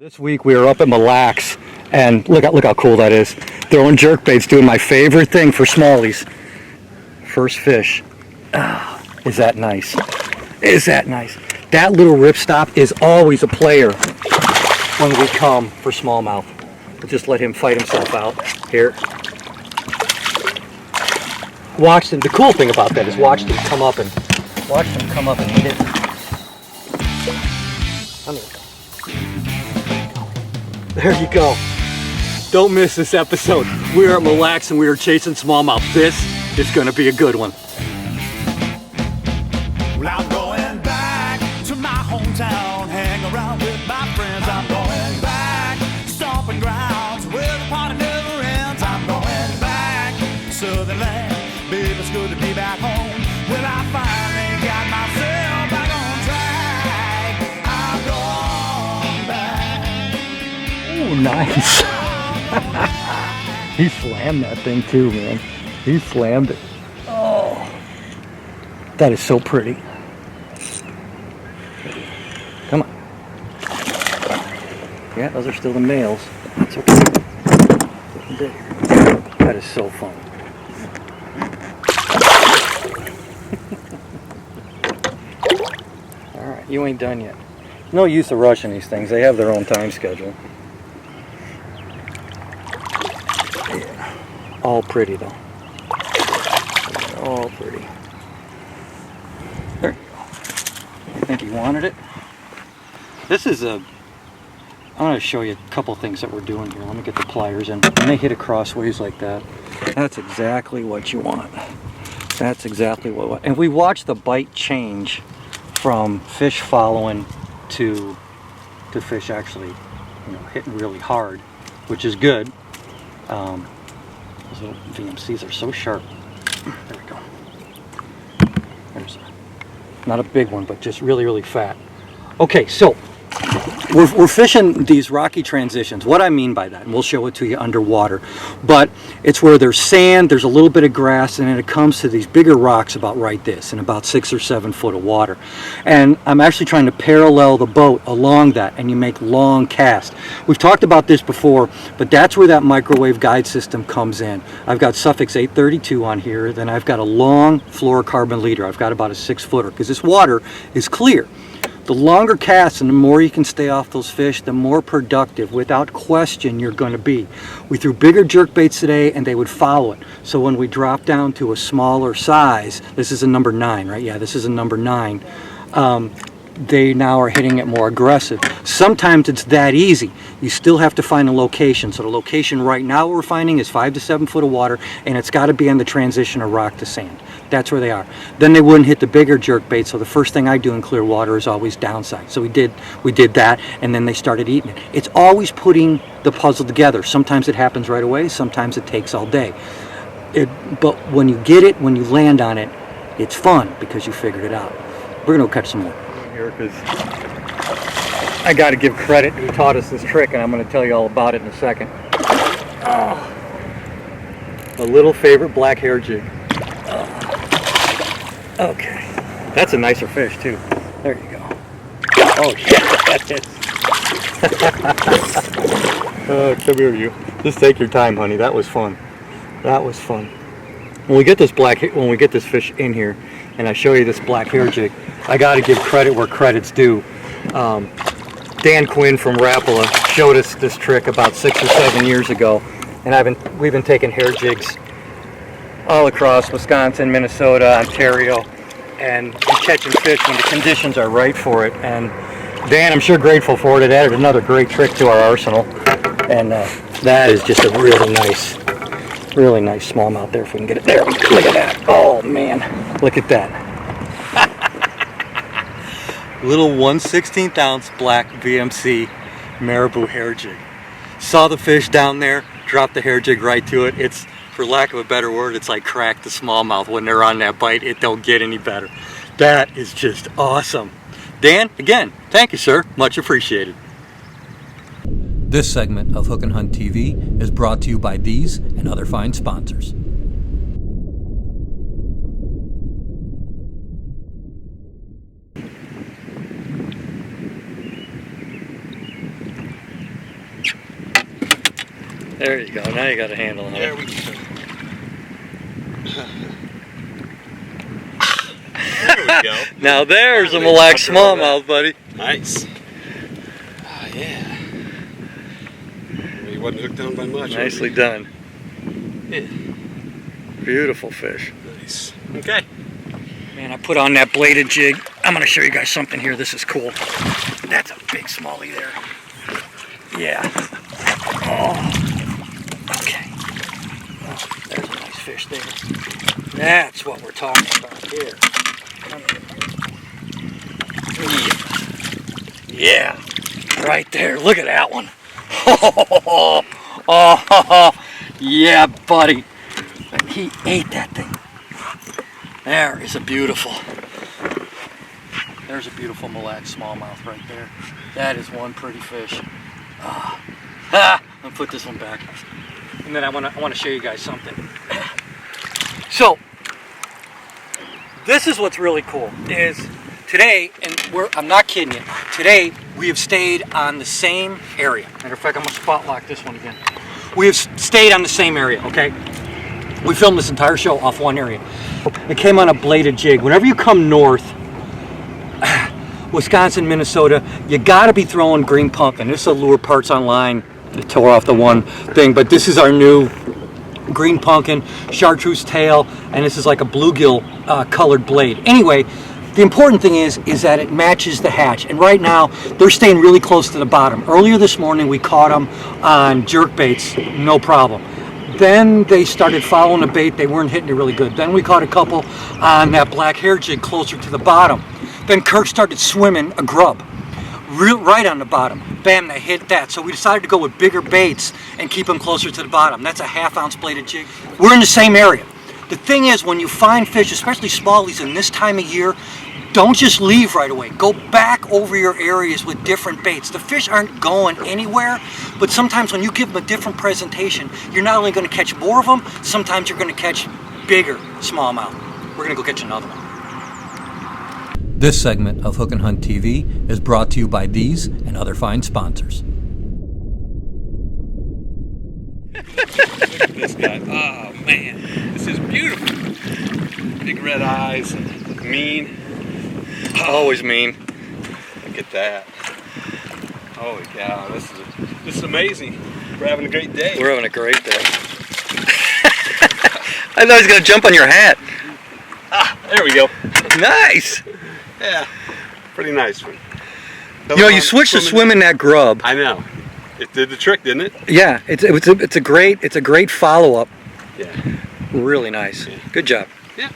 This week we were up at Mille Lacs, and look how cool that is. Throwing jerkbaits, doing my favorite thing for smallies. First fish. Ah, is that nice? Is that nice? That little ripstop is always a player when we come for smallmouth. We'll just let him fight himself out here. Watch him. The cool thing about that is watch him come up and eat it. There you go. Don't miss this episode. We're at Mille Lacs and we are chasing smallmouth. This is going to be a good one. Well, I'm going back to my hometown, hang around with my friends. I'm going back, stomping grounds where the party never ends. I'm going back, southern land, baby, it's good to be back home. Well, I finally got myself back on track. I'm going back. Ooh, nice. He slammed that thing too, man. He slammed it. Oh, that is so pretty. Come on. Yeah, those are still the males. That's okay. That is so fun. All right, you ain't done yet. No use of rushing these things. They have their own time schedule. All pretty though. All pretty. There you go. I think he wanted it. This is I'm going to show you a couple things that we're doing here. Let me get the pliers in. When they hit it crossways like that, that's exactly what you want. That's exactly what. And we watch the bite change from fish following to fish actually, hitting really hard, which is good. Those little VMCs are so sharp. There we go. There's not a big one, but just really, really fat. Okay, so we're fishing these rocky transitions. What I mean by that, and we'll show it to you underwater, but it's where there's sand, there's a little bit of grass, and then it comes to these bigger rocks about right this, in about 6 or 7 foot of water. And I'm actually trying to parallel the boat along that, and you make long casts. We've talked about this before, but that's where that microwave guide system comes in. I've got Suffix 832 on here, then I've got a long fluorocarbon leader. I've got about a 6 footer, because this water is clear. The longer casts and the more you can stay off those fish, the more productive, without question, you're going to be. We threw bigger jerk baits today and they would follow it. So when we drop down to a smaller size, this is a number 9, right? Yeah, this is a number 9. They now are hitting it more aggressive. Sometimes it's that easy. You still have to find a location. So the location right now we're finding is 5 to 7 foot of water, and it's got to be on the transition of rock to sand. That's where they are. Then they wouldn't hit the bigger jerk bait, so the first thing I do in clear water is always downside. So we did that, and then they started eating it. It's always putting the puzzle together. Sometimes it happens right away, sometimes it takes all day. But when you get it, when you land on it, it's fun because you figured it out. We're going to catch some more. Here, because I got to give credit. He taught us this trick, and I'm going to tell you all about it in a second. Oh, a little favorite black hair jig. Oh. Okay, that's a nicer fish too. There you go. Oh shit, that is. Come here, you. Just take your time, honey. That was fun. That was fun. When we get this fish in here, and I show you this black hair jig, I got to give credit where credit's due. Dan Quinn from Rapala showed us this trick about 6 or 7 years ago, and we've been taking hair jigs all across Wisconsin, Minnesota, Ontario, and catching fish when the conditions are right for it. And Dan, I'm sure grateful for it. It added another great trick to our arsenal, and that is just a really nice smallmouth there. If we can get it there, look at that. Oh man, look at that. Little 1/16 ounce black VMC marabou hair jig. Saw the fish down there, dropped the hair jig right to it. It's, for lack of a better word, it's like crack the smallmouth. When they're on that bite, it don't get any better. That is just awesome. Dan, again, thank you, sir. Much appreciated. This segment of Hook and Hunt TV is brought to you by these and other fine sponsors. There you go. Now you got a handle on it. There we go. There we go. Now there's a Mille Lacs smallmouth, buddy. Nice. Oh, yeah. He wasn't hooked on by much. Nicely done. Yeah. Beautiful fish. Nice. Okay. Man, I put on that bladed jig. I'm going to show you guys something here. This is cool. That's a big smallie there. Yeah. Oh. Okay. Oh, there's a nice fish there. That's what we're talking about here. Yeah. Right there. Look at that one. Oh, yeah, buddy. He ate that thing. There is a beautiful. There's a beautiful Mille Lacs smallmouth right there. That is one pretty fish. I'll put this one back, and then I want to show you guys something. So this is what's really cool is today, and I'm not kidding you. Today we have stayed on the same area. Matter of fact, I'm gonna spot lock this one again. We have stayed on the same area. Okay. We filmed this entire show off one area. It came on a bladed jig. Whenever you come north, Wisconsin, Minnesota, you gotta be throwing green pumpkin. This is a Lure Parts Online. I tore off the one thing, but this is our new green pumpkin, chartreuse tail, and this is like a bluegill colored blade. Anyway, the important thing is that it matches the hatch, and right now they're staying really close to the bottom. Earlier this morning we caught them on jerk baits, no problem. Then they started following the bait. They weren't hitting it really good. Then we caught a couple on that black hair jig closer to the bottom. Then Kirk started swimming a grub right on the bottom. Bam, they hit that. So we decided to go with bigger baits and keep them closer to the bottom. That's a 1/2 ounce bladed jig. We're in the same area. The thing is, when you find fish, especially smallies in this time of year, don't just leave right away. Go back over your areas with different baits. The fish aren't going anywhere, but sometimes when you give them a different presentation, you're not only going to catch more of them, sometimes you're going to catch bigger smallmouth. We're going to go catch another one. This segment of Hook and Hunt TV is brought to you by these and other fine sponsors. Look at this guy. Oh, man. This is beautiful. Big red eyes and mean. Always mean. Look at that. Holy cow, this is amazing. We're having a great day. We're having a great day. I thought he was going to jump on your hat. There we go. Nice. Yeah, pretty nice one. You know, you switched to swimming that grub. I know. It did the trick, didn't it? Yeah, it's a great follow-up. Yeah. Really nice. Yeah. Good job. Yeah.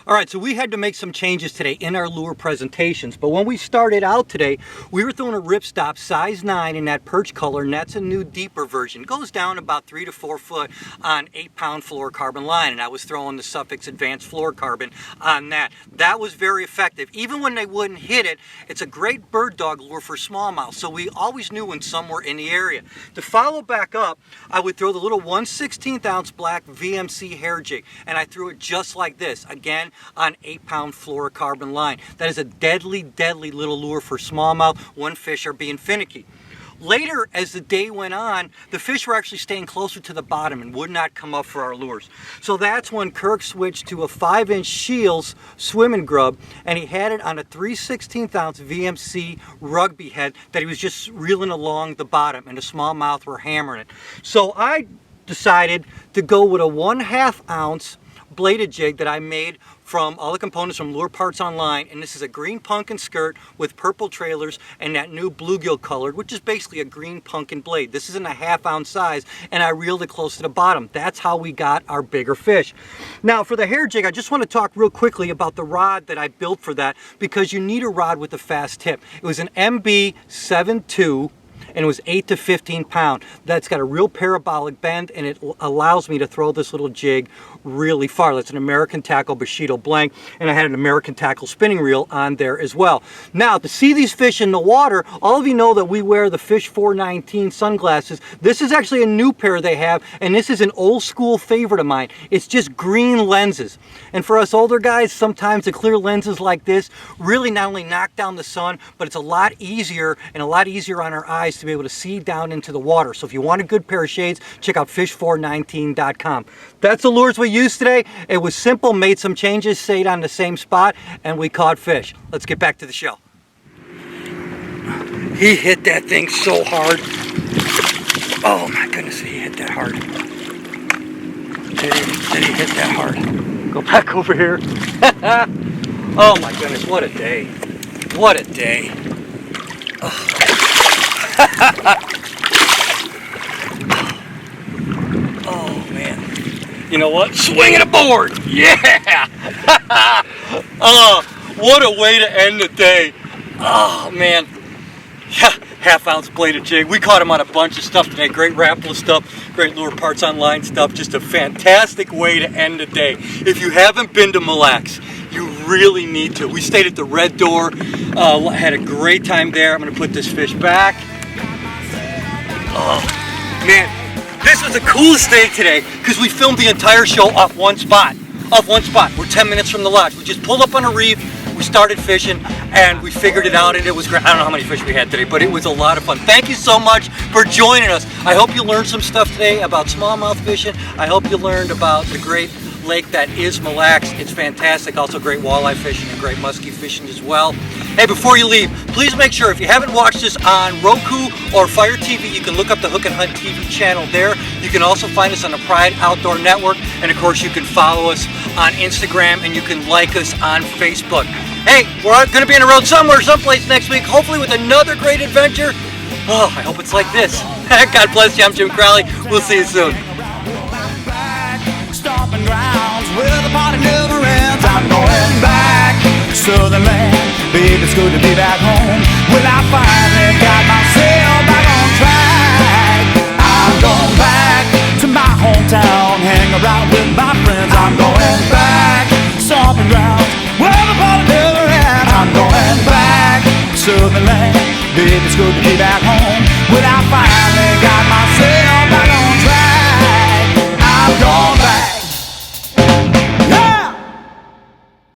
All right, so we had to make some changes today in our lure presentations, but when we started out today, we were throwing a ripstop size 9 in that perch color, and that's a new deeper version. It goes down about 3 to 4 foot on 8-pound fluorocarbon line, and I was throwing the Suffix Advanced Fluorocarbon on that. That was very effective. Even when they wouldn't hit it, it's a great bird dog lure for smallmouth, so we always knew when some were in the area. To follow back up, I would throw the little 1/16 ounce black VMC hair jig, and I threw it just like this. Again, on 8-pound fluorocarbon line. That is a deadly, deadly little lure for smallmouth when fish are being finicky. Later, as the day went on, the fish were actually staying closer to the bottom and would not come up for our lures. So that's when Kirk switched to a 5-inch Shields swimming grub, and he had it on a 3/16 ounce VMC rugby head that he was just reeling along the bottom, and the smallmouth were hammering it. So I decided to go with a 1/2 ounce bladed jig that I made from all the components from Lure Parts Online, and this is a green pumpkin skirt with purple trailers and that new bluegill colored, which is basically a green pumpkin blade. This is in a 1/2 ounce size, and I reeled it close to the bottom. That's how we got our bigger fish. Now for the hair jig, I just want to talk real quickly about the rod that I built for that, because you need a rod with a fast tip. It was an MB72, and it was 8 to 15 pound. That's got a real parabolic bend, and it allows me to throw this little jig really far. That's an American Tackle Bushido blank, and I had an American Tackle spinning reel on there as well. Now, to see these fish in the water, all of you know that we wear the Fish 419 sunglasses. This is actually a new pair they have, and this is an old school favorite of mine. It's just green lenses. And for us older guys, sometimes the clear lenses like this really not only knock down the sun, but it's a lot easier and a lot easier on our eyes to be able to see down into the water. So if you want a good pair of shades, check out fish419.com. That's the lures we used today. It was simple, made some changes, stayed on the same spot, and we caught fish. Let's get back to the show. He hit that thing so hard. Oh my goodness, he hit that hard. Did he hit that hard? Go back over here. Oh my goodness, what a day. What a day. Oh. Oh man. You know what? Swinging a board! Yeah! Oh, what a way to end the day. Oh man. Yeah, half-ounce bladed jig. We caught him on a bunch of stuff today. Great Rapala stuff, great Lure Parts Online stuff. Just a fantastic way to end the day. If you haven't been to Mille Lacs, you really need to. We stayed at the Red Door, had a great time there. I'm gonna put this fish back. Oh, man, this was the coolest day today because we filmed the entire show off one spot. We're 10 minutes from the lodge. We just pulled up on a reef, we started fishing, and we figured it out, and it was great. I don't know how many fish we had today, but it was a lot of fun. Thank you so much for joining us. I hope you learned some stuff today about smallmouth fishing. I hope you learned about the great lake that is Mille Lacs. It's fantastic. Also great walleye fishing and great muskie fishing as well. Hey, before you leave, please make sure if you haven't watched this on Roku or Fire TV, you can look up the Hook and Hunt TV channel there. You can also find us on the Pride Outdoor Network, and of course you can follow us on Instagram, and you can like us on Facebook. Hey, we're going to be on the road somewhere, someplace next week, hopefully with another great adventure. Oh, I hope it's like this. God bless you. I'm Jim Crowley. We'll see you soon. Stomping grounds where the party never ends. I'm going back to Southern land. Babe, it's good to be back home. Well, I finally got myself back on track. I'm going back to my hometown, hang around with my friends. I'm going back to stomping grounds where the party never ends. I'm going back to Southern land. Babe, it's good to be back home.